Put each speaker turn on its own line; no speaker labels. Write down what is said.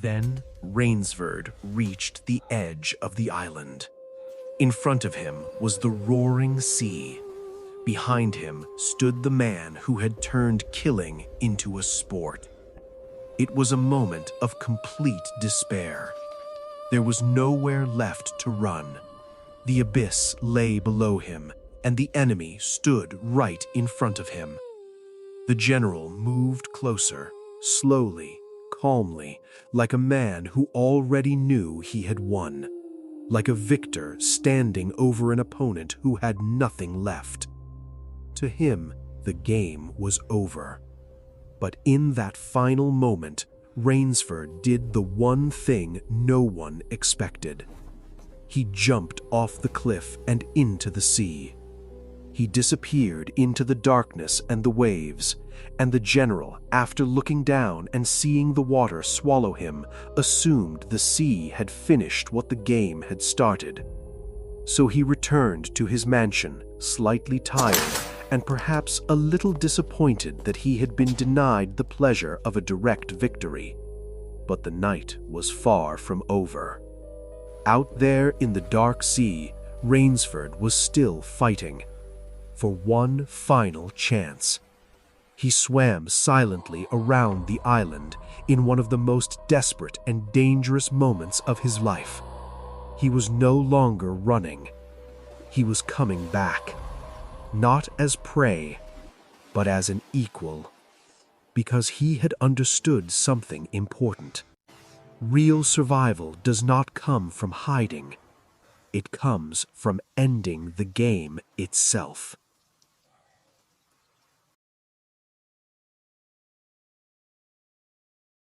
Then Rainsford reached the edge of the island. In front of him was the roaring sea. Behind him stood the man who had turned killing into a sport. It was a moment of complete despair. There was nowhere left to run. The abyss lay below him, and the enemy stood right in front of him. The general moved closer, slowly, calmly, like a man who already knew he had won, like a victor standing over an opponent who had nothing left. To him, the game was over. But in that final moment, Rainsford did the one thing no one expected. He jumped off the cliff and into the sea. He disappeared into the darkness and the waves, and the general, after looking down and seeing the water swallow him, assumed the sea had finished what the game had started. So he returned to his mansion, slightly tired, and perhaps a little disappointed that he had been denied the pleasure of a direct victory. But the night was far from over. Out there in the dark sea, Rainsford was still fighting for one final chance. He swam silently around the island in one of the most desperate and dangerous moments of his life. He was no longer running. He was coming back. Not as prey, but as an equal, because he had understood something important. Real survival does not come from hiding. It comes from ending the game itself.